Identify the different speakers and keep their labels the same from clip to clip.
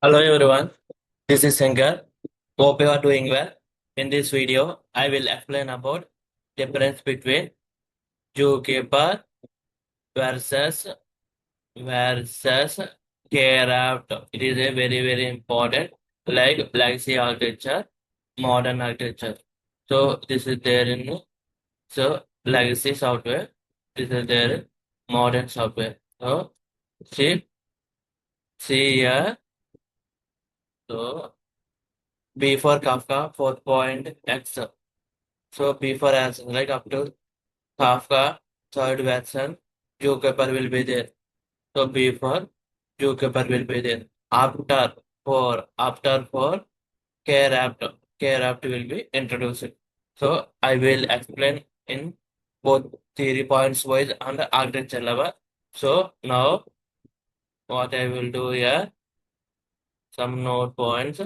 Speaker 1: Hello everyone, this is Shankar. Hope you are doing well. In this video, I will explain about difference between zookeeper versus versus Kraft. It is a very important like legacy architecture, modern architecture. So this is there in legacy software. This is there in modern software. So see here. So before Kafka 4.x. So before as like up to Kafka third version, Zookeeper will be there. So before Zookeeper will be there. After for Kraft will be introduced. So I will explain in both theory points wise and architecture level. So now what I will do here, some note points.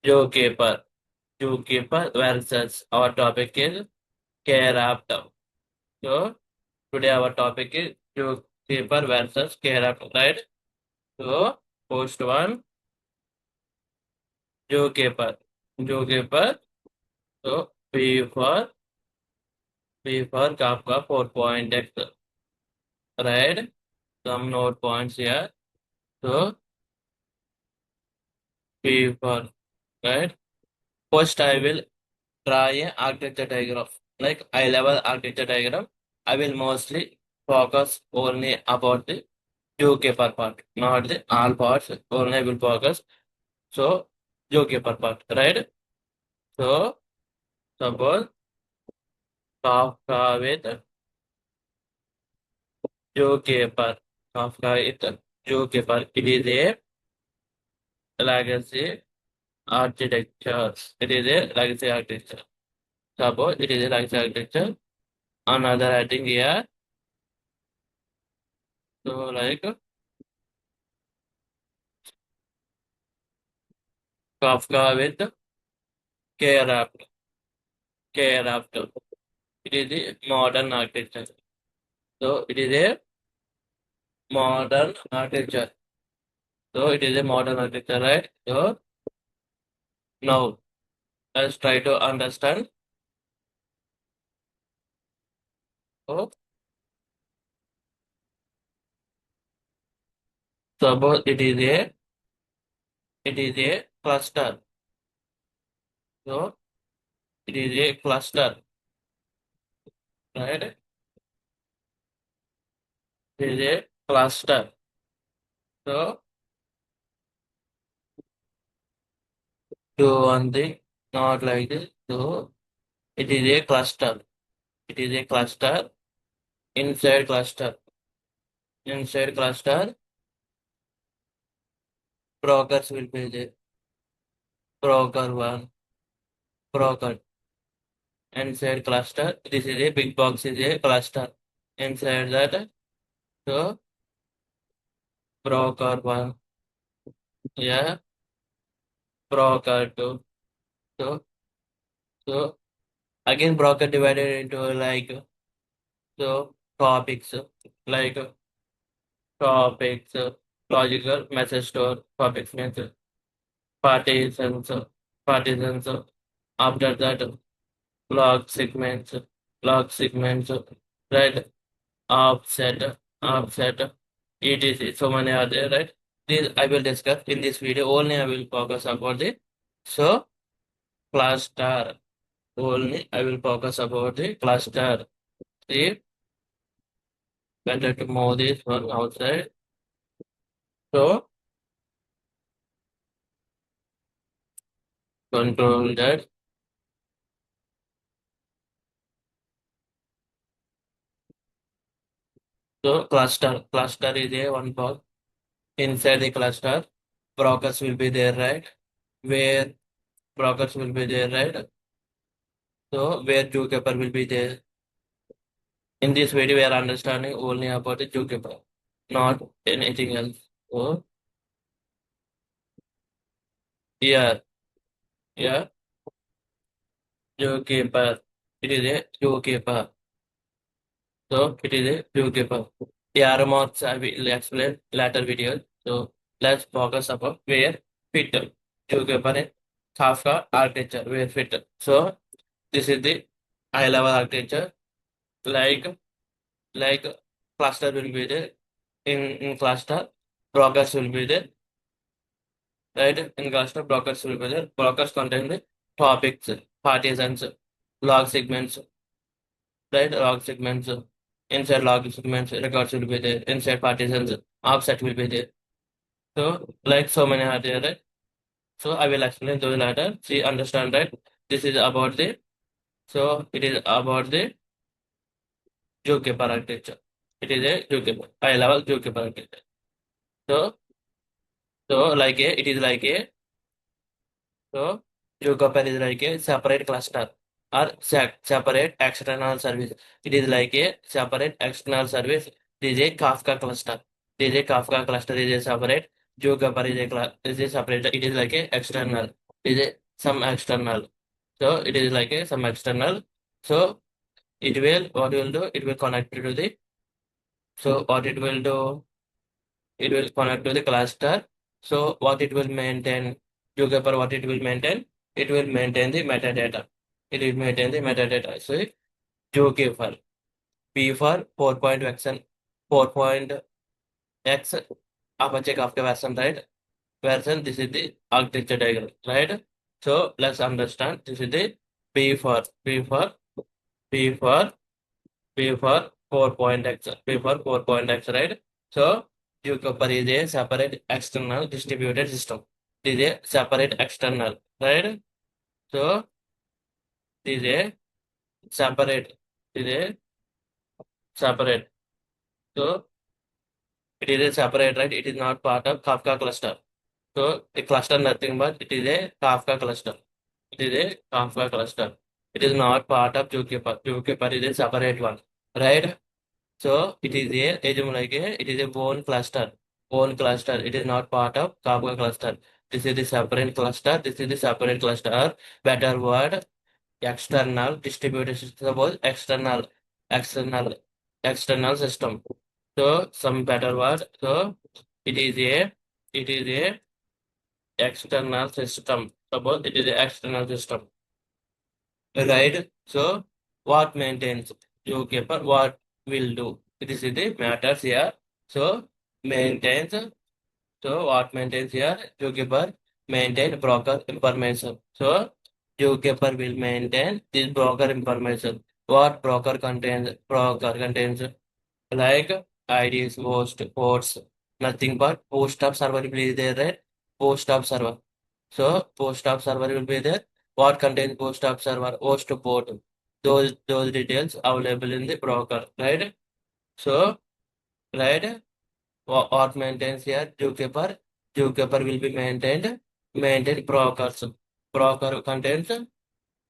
Speaker 1: Zookeeper. Zookeeper versus our topic is Kraft. So today our topic is zookeeper versus Kraft, right? So post one zookeeper. Zookeeper. So P for Kafka 4.x, right? Some note points here. So P for right. First I will draw a architecture diagram, like high level architecture diagram. I will mostly focus only about the zookeeper part, not the all parts. Only I will focus. So zookeeper part, right? So suppose Kafka with zookeeper. Kafka with zookeeper. It is a legacy architecture. It is a legacy architecture. Suppose it is a legacy architecture. Another heading here. So like Kafka with Kraft. Kraft. It is a modern architecture. So it is a modern architecture. So it is a modern architecture, right? So now let's try to understand. So suppose it is a cluster. So it is a cluster, right? It is a cluster. So do one thing, not like this. So it is a cluster. It is a cluster. Inside cluster. Inside cluster, brokers will be there. Broker one, broker. Inside cluster, this is a big box is a cluster. Inside that, so broker one, yeah, broker two. So so again broker divided into like so topics like topics, logical message store, topics means partisans, partisans. After that, log segments, log segments, right? Offset, etc. So many are there, right? This I will discuss in this video. Only I will focus about the so cluster. Only I will focus about the cluster. See, better to move this one outside. So control that. So cluster is a one block. Inside the cluster, brokers will be there, right? Where brokers will be there, right? So where zookeeper will be there. In this video, we are understanding only about the zookeeper, not anything else. So here, yeah, zookeeper. It is a zookeeper. So it is a zookeeper. The arrow marks I will explain later videos. So let's focus about where fit Zookeeper and Kafka architecture, where fit. So this is the high level architecture, like like cluster will be there. In cluster, blockers will be there, right? In cluster, blockers will be there. Blockers contain the topics, partisans, log segments, right? Log segments, inside log segments, records will be there. Inside partisans, offset will be there. So, like so many are there, right? So I will explain those later. See, understand that this is about the, so it is about the zookeeper architecture. It is a zookeeper, high level zookeeper architecture. So, it is like a, so zookeeper is like a separate cluster or separate external service. It is like a separate external service. It is a Kafka cluster. It is a Kafka cluster is a separate. Zookeeper is a separate. It is like a external. It is a some external. So it is like a some external. So it will, what it will do? It will connect to the, so what it will do? It will connect to the cluster. So what it will maintain, Zookeeper, what it will maintain? It will maintain the metadata. It will maintain the metadata. So Zookeeper, P for 4.x and 4.x Apache Kafka version, right? Version, this is the architecture diagram, right? So let's understand. This is the P for P for P for P for 4.x, P for 4.x, right? So, Zookeeper is a separate external distributed system. It is a separate external, right? So, it is a separate, it is a separate. So, it is a separate, right? It is not part of Kafka cluster. So, a cluster nothing but it is a Kafka cluster. It is a Kafka cluster. It is not part of Zookeeper. Zookeeper is a separate one, right? So it is a it is a bone cluster. It is not part of Kafka cluster. This is the separate cluster. This is the separate cluster. Or better word, external distributed system. Suppose external, external system. So some better word. So it is a, it is a external system. Suppose it is a external system. Right? So, what maintains zookeeper? What will do? This is the matters here. So, maintains. So, what maintains here? Zookeeper maintain broker information. So, zookeeper will maintain this broker information. What broker contains? Broker contains like IDs, host, ports, nothing but post of server will be there, right? Post of server. So post of server will be there. What contains post of server? Host port. Those details available in the broker, right? So, right, what maintains here? Zookeeper. Zookeeper will be maintained brokers. Broker contains, so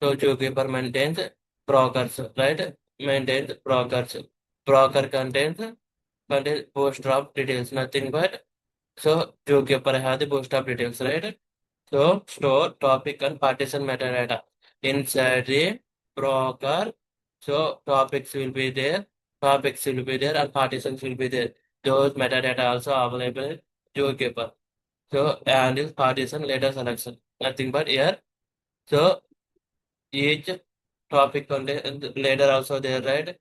Speaker 1: Zookeeper maintains brokers, right? Maintains brokers. Broker contains bootstrap details, nothing but, so Zookeeper has the bootstrap details, right? So store topic and partition metadata inside the broker. So topics will be there, and partitions will be there. Those metadata also available in Zookeeper. So and this partition later selection, nothing but here. So each topic contain later also there, right?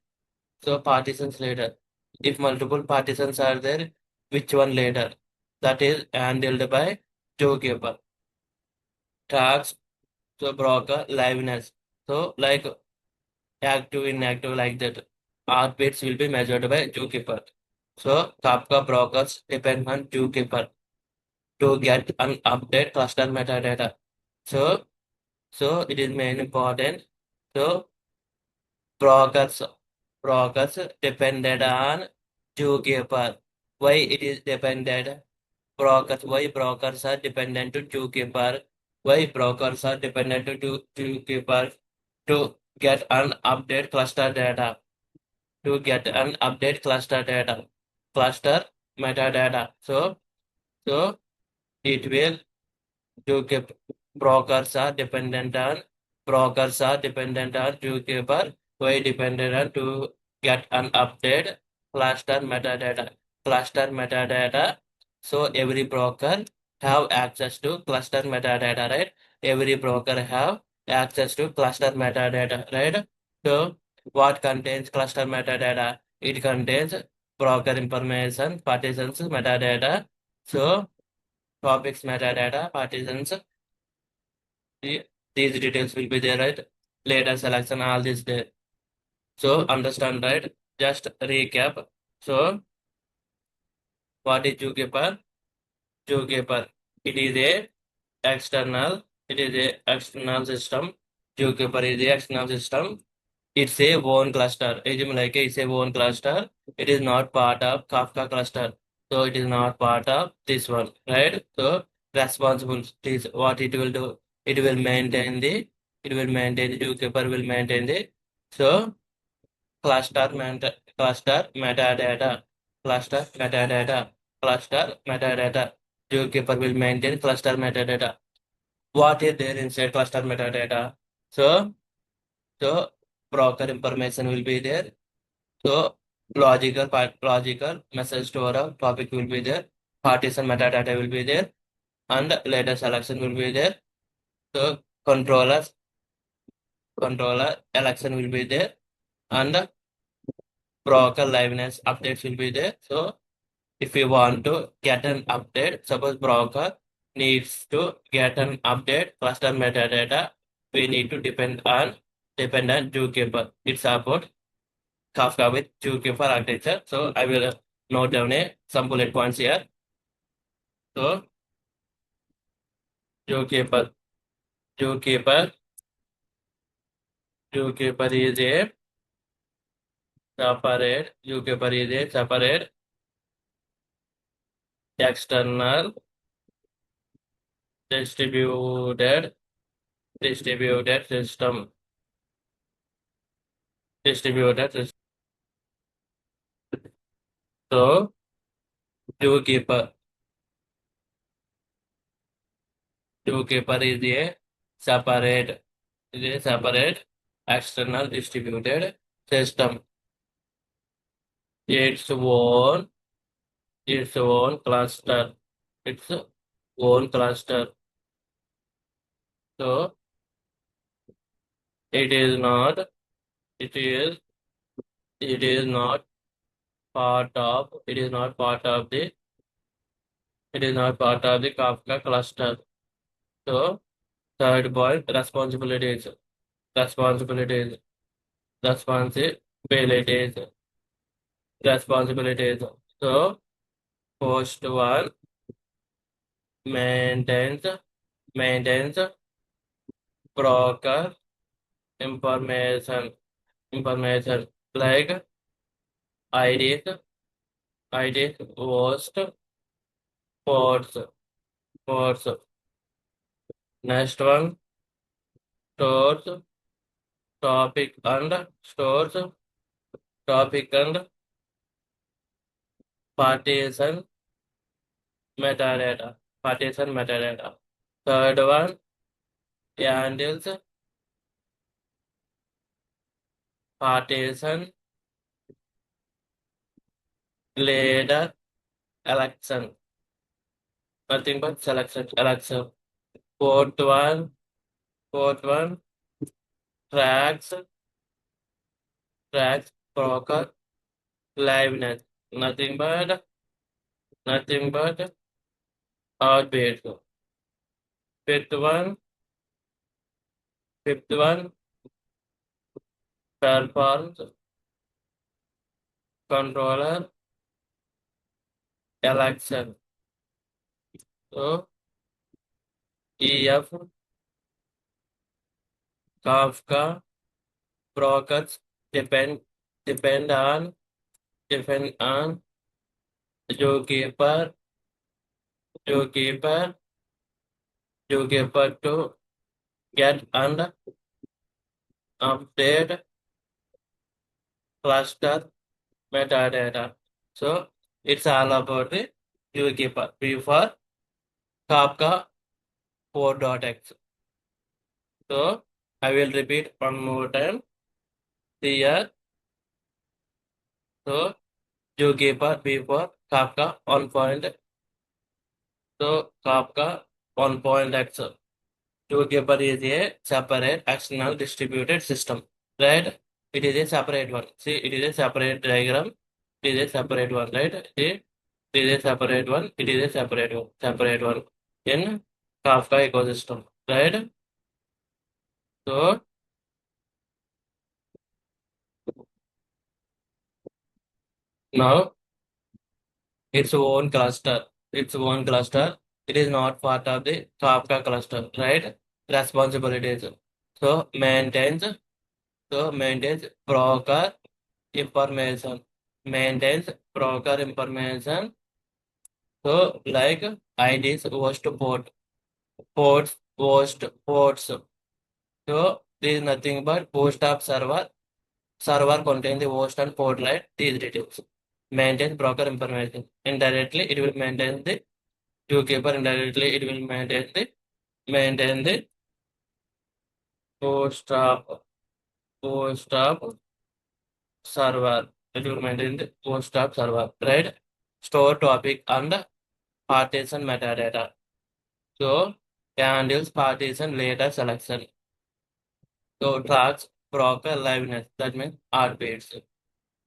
Speaker 1: So partitions later. If multiple partitions are there, which one later? That is handled by Zookeeper. Tags, so broker, liveness. So like active, inactive, like that. Heartbeats will be measured by Zookeeper. So Kafka brokers depend on Zookeeper to get an update cluster metadata. So it is main important. So brokers brokers depended on Zookeeper. Why it is dependent? Brokers. Why brokers are dependent to Zookeeper? Why brokers are dependent to Zookeeper? To get an update cluster data. To get an update cluster data. Cluster metadata. So it will Zookeeper. Brokers are dependent on Zookeeper. Why dependent on to get an update cluster metadata. Cluster metadata. So every broker have access to cluster metadata, right? Every broker have access to cluster metadata, right? So what contains cluster metadata? It contains broker information, partitions metadata. So topics metadata, partitions. the- These details will be there, right? Later selection, all this there. So understand, right? Just recap. So what is Zookeeper? Zookeeper. It is a external. It is a external system. Zookeeper is a external system. It's a own cluster. Assume like it's a own cluster. It is not part of Kafka cluster. So it is not part of this one, right? So responsible is what it will do. It will maintain the. It will maintain. Zookeeper will maintain the. So cluster metadata. Cluster metadata. Cluster metadata. Zookeeper will maintain cluster metadata. What is there inside cluster metadata? So, so broker information will be there. So logical message store of topic will be there. Partition metadata will be there, and later selection will be there. So controller election will be there, and broker liveness updates will be there. So if you want to get an update, suppose broker needs to get an update cluster metadata, we need to depend on Zookeeper. It's about Kafka with Zookeeper architecture. So I will note down some bullet points here. So Zookeeper, Zookeeper, Zookeeper is a Zookeeper is a separate external distributed distributed system. Distributed system. So Zookeeper, Zookeeper is a separate external distributed system. Its own its own cluster. Its own cluster. So it is not it is it is not it is not part of the Kafka cluster. So third point, responsibilities responsibilities responsibilities. So host one maintains maintains broker information like IDs host ports ports. Next one, stores stores topic and partition metadata. Third one, handles partition later election. Nothing but election. Fourth one tracks broker liveness. Nothing but outbreak. Fifth one fifth one performs controller election. So EF Kafka brokers depend depend on depend on zookeeper zookeeper zookeeper to get and update cluster metadata. So it's all about the zookeeper. B for Kafka 4.x. So I will repeat one more time here. So zookeeper B for Kafka 1.x. So Kafka 1.x. Zookeeper is a separate external distributed system, right? It is a separate one. See, it is a separate diagram. It is a separate one, right? See, it is a separate one. It is a separate one in Kafka ecosystem, right? So now its own cluster, its own cluster. It is not part of the Kafka cluster, right? Responsibilities. So maintains, maintains broker information, maintains broker information. So like IDs, host port, ports, host ports. So this is nothing but host of server. Server contains the host and port, right? These details. Maintains broker information. Indirectly, it will maintain the zookeeper. Indirectly, it will maintain the host of server. It will maintain the host of server, right? Store topic and partition metadata. So handles partition later selection. So tracks broker liveness. That means heartbeats.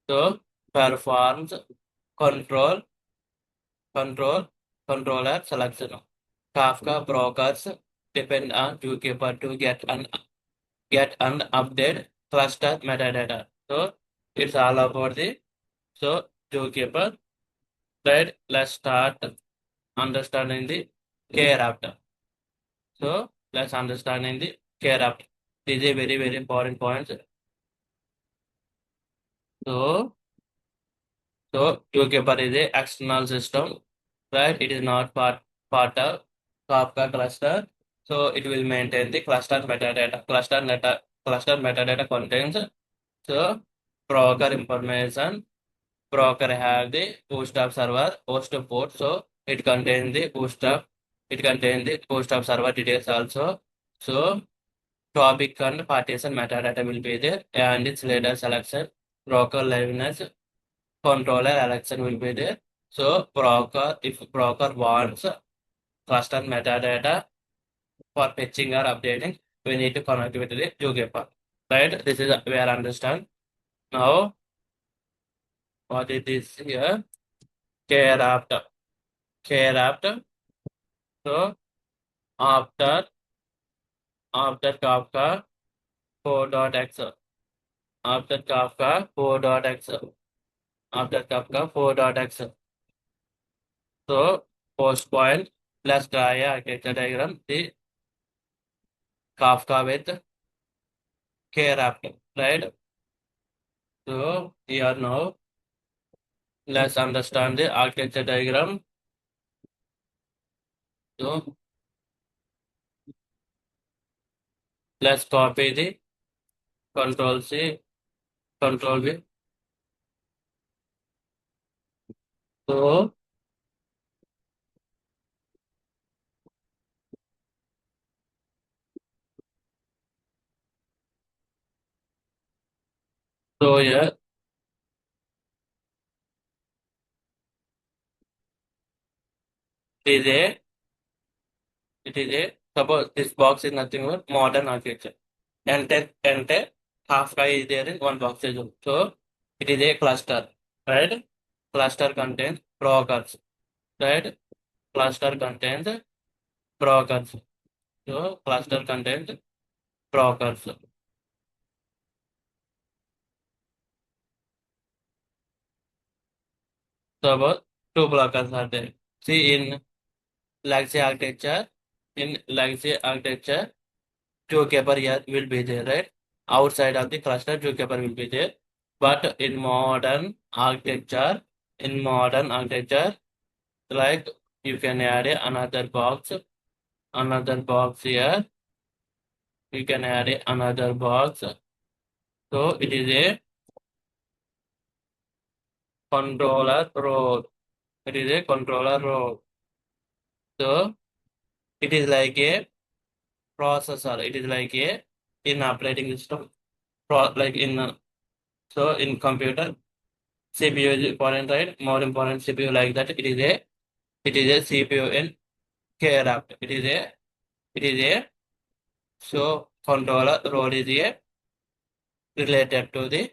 Speaker 1: So performs control control controller selection. Kafka brokers depend on zookeeper to get an update cluster metadata. So it's all about the so zookeeper. Right. Let's start understanding the care after. So let's understanding the care after. This is a very very important point. So Zookeeper is a external system, right? It is not part of Kafka cluster. So it will maintain the cluster metadata. Cluster metadata contains so broker information. Broker have the host of server, host of port. So it contains the host of server details also. So topic and partition metadata will be there, and its later selection, broker liveness, controller election will be there. So if broker wants cluster metadata for fetching or updating, we need to connect with the Zookeeper. Right? This is where understand. Now, what it is here? Care after. Care after. So after Kafka 4.x. After Kafka 4.x. After Kafka 4.x. So post point, let's draw a architecture diagram. The Kafka with care after, right? So here now, let's understand the architecture diagram. So let's copy the Control C, Control V. So here it is a suppose this box is nothing but modern architecture. Enter Kafka is there in one box. So it is a cluster, right? Cluster contains brokers, right? Cluster contains brokers. So cluster contains brokers. So about two blockers are there. See in legacy architecture, Zookeeper here will be there, right? Outside of the cluster, Zookeeper will be there. But in modern architecture, like you can add another box here. You can add another box. So it is a controller role. It is a controller role. So it is like a processor. It is like a in operating system. Like in computer, CPU is important, right? More important CPU like that. It is a CPU in Kraft. It is a so controller role is a related to the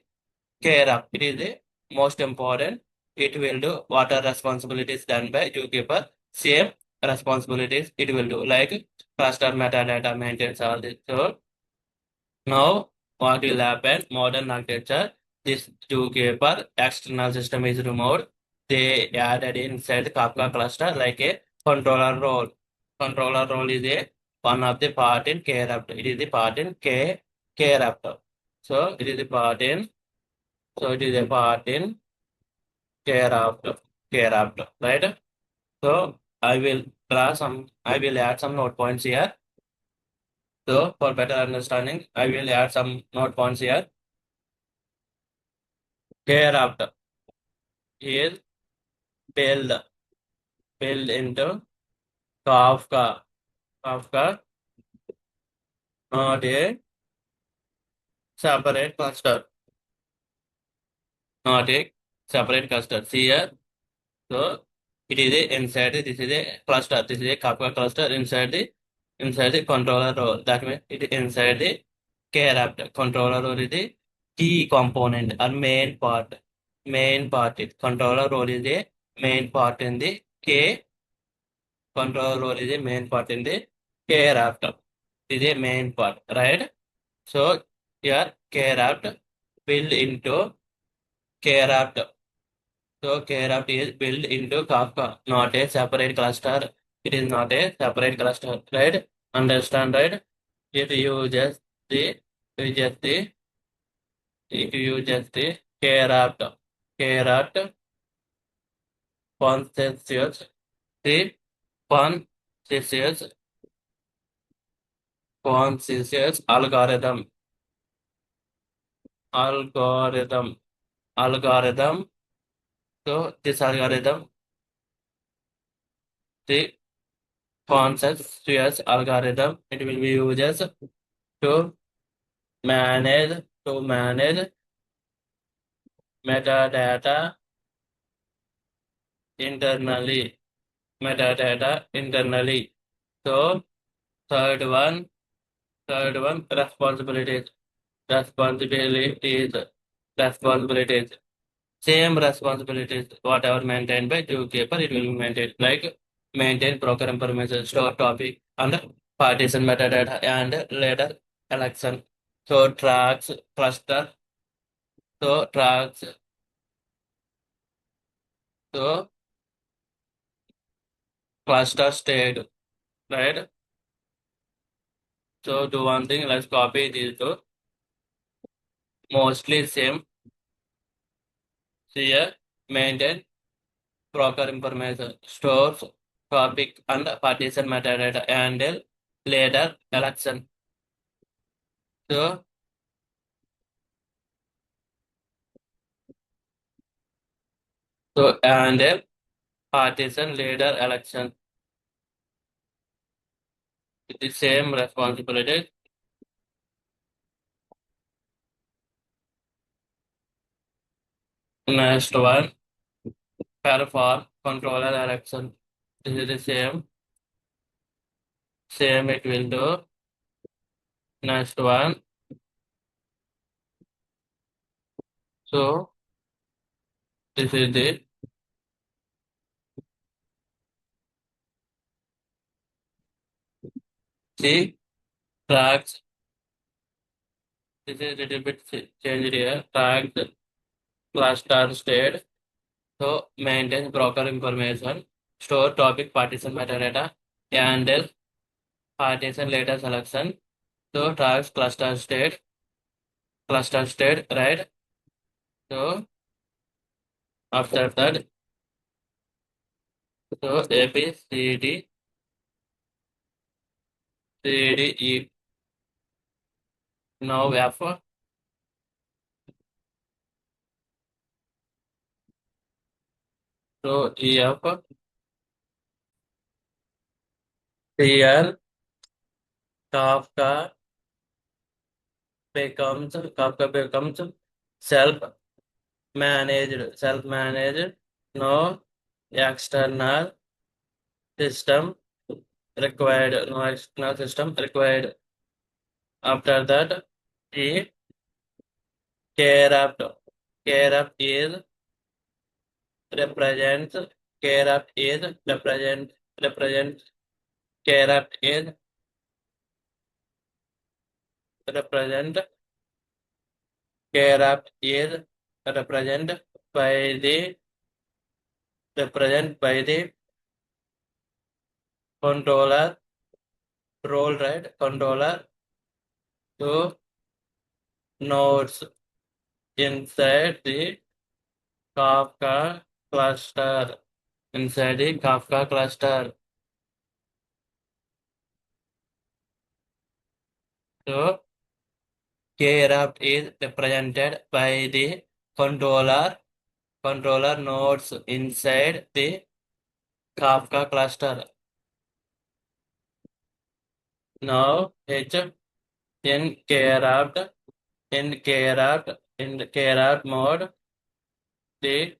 Speaker 1: Kraft. It is the most important. It will do what are responsibilities done by zookeeper. Same responsibilities it will do like cluster metadata maintenance all this. So now, what will happen? Modern architecture, this zookeeper external system is removed. They added inside the Kafka cluster like a controller role. Controller role is a one of the part in K-Raptor. It is the part in K-Raptor. So it is the part in. So it is a part in K-Raptor. K-Raptor, right? So I will draw some. I will add some note points here. So for better understanding, I will add some note points here. K-Raptor is build build into Kafka. Kafka, not a separate cluster. Not a separate cluster. See here. So it is a inside. This is a cluster. This is a Kafka cluster inside the controller role. That means it is inside the K-Raptor. Controller role is the key component or main part. Main part. Controller role is the main part in the K. Controller role is the main part in the K-Raptor. This is a main part, right? So here Kraft built into Kraft. So Kraft is built into Kafka, not a separate cluster. It is not a separate cluster, right? Understand, right? If you just the you just the if you just the Kraft consensus the consensus consensus algorithm algorithm. So this algorithm, the consensus algorithm, it will be used to manage metadata internally. Metadata internally. So third one, responsibilities. Responsibilities. Responsibilities. Same responsibilities, whatever maintained by zookeeper, it will be maintained. Like maintain broker information, store topic, and partition metadata, and later election. So tracks, cluster, so tracks, so cluster state, right? So do one thing, let's copy these two. Mostly same. Here, maintain broker information, stores topic and partition metadata, and later election. So and partition later election with the same responsibility. Next one, perform controller election. This is the same it will do. Next one, so this is the see tracks. This is little bit changed here. Tracks cluster state. So maintain broker information, store topic partition metadata, handle partition later selection. So tracks cluster state, right? So after that, so A B C D C D E. Now F. So E F. Here Kafka becomes self self managed. No external system required, no external system required. After that, the Kraft. Kraft is represents. Kraft is represent. Kraft is represent. Kraft is represent by the represent by the controller role, right? Controller to nodes inside the Kafka cluster. Inside the Kafka cluster. So Kraft is represented by the controller nodes inside the Kafka cluster. Now H in Kraft mode, the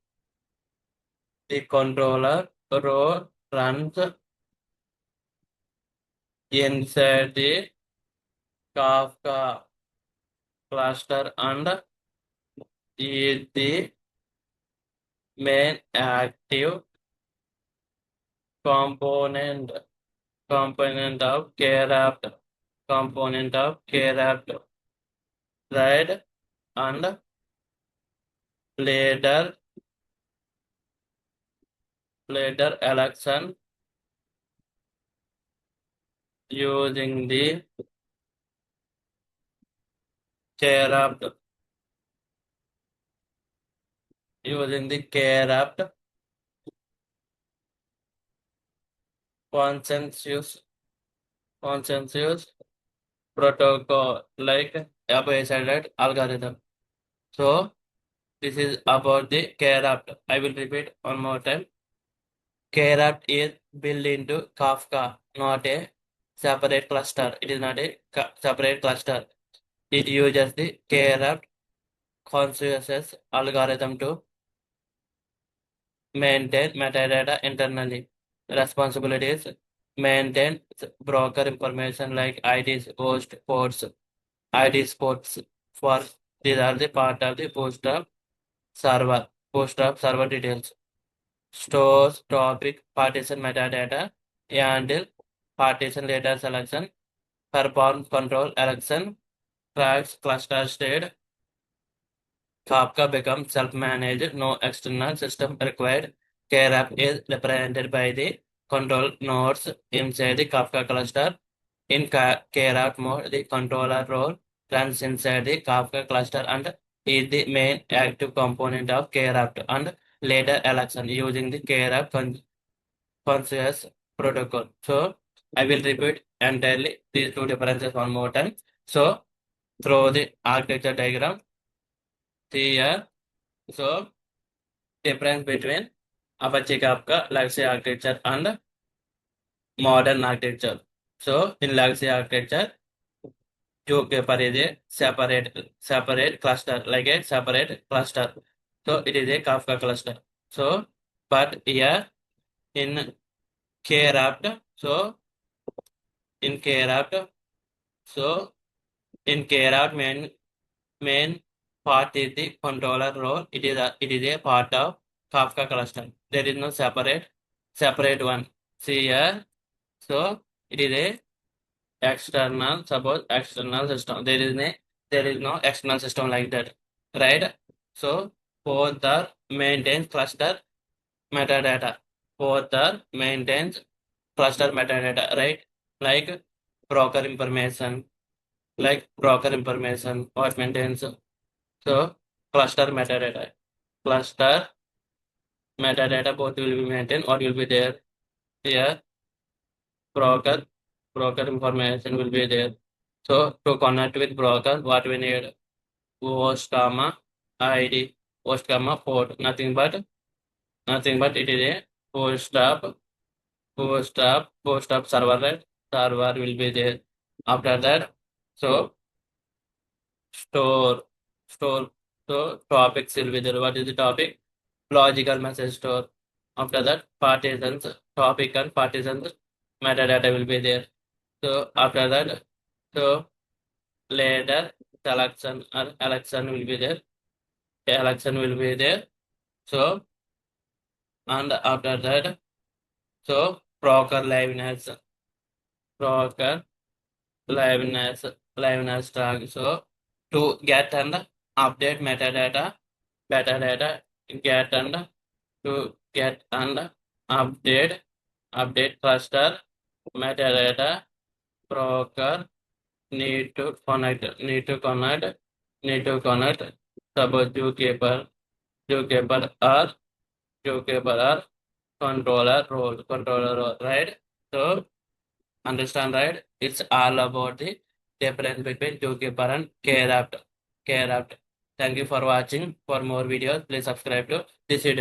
Speaker 1: controller row runs inside the Kafka cluster and is the main active component of Kraft right, and later election using the Kraft consensus protocol like abc algorithm. So this is about the Kraft. I will repeat one more time. Kraft is built into Kafka, not a separate cluster. It is not a separate cluster. It uses the Kraft consensus algorithm to maintain metadata internally. Responsibilities: maintain broker information like IDs, host ports, IDs ports. For these are the part of the post of server details. Stores topic partition metadata, handle partition data selection, perform control election, tracks cluster state. Kafka becomes self-managed, no external system required. Kraft is represented by the control nodes inside the Kafka cluster. In Kraft mode, the controller role runs inside the Kafka cluster and is the main active component of Kraft and later election using the Kraft consensus protocol. So I will repeat entirely these two differences one more time. So through the architecture diagram here. So difference between Apache Kafka legacy architecture and modern architecture. So in legacy architecture, Zookeeper is a separate cluster, like a separate cluster. So it is a Kafka cluster. So but here in Kraft, so in Kraft, so in Kraft main part is the controller role. It is a part of Kafka cluster. There is no separate one. See here. So it is a external, suppose external system. There is no external system like that. Right? So both are maintains cluster metadata. Both are maintains cluster metadata, right? Like broker information, what maintains. So cluster metadata. Cluster metadata both will be maintained or will be there. Here broker information will be there. So to connect with broker, what we need? Host comma ID, host comma port. Nothing but it is a post up server, right? Server will be there. After that, so store store so topics will be there. What is the topic? Logical message store. After that, partitions, topic and partitions metadata will be there. So after that, so later selection or election will be there. Election will be there. So and after that, so broker broker liveness, liveness tag. So to get and update metadata, get and to get and update cluster metadata broker need to connect suppose zookeeper or controller role, right? So understand, right? It's all about the difference between zookeeper and kraft. Thank you for watching. For more videos, please subscribe to this YouTube.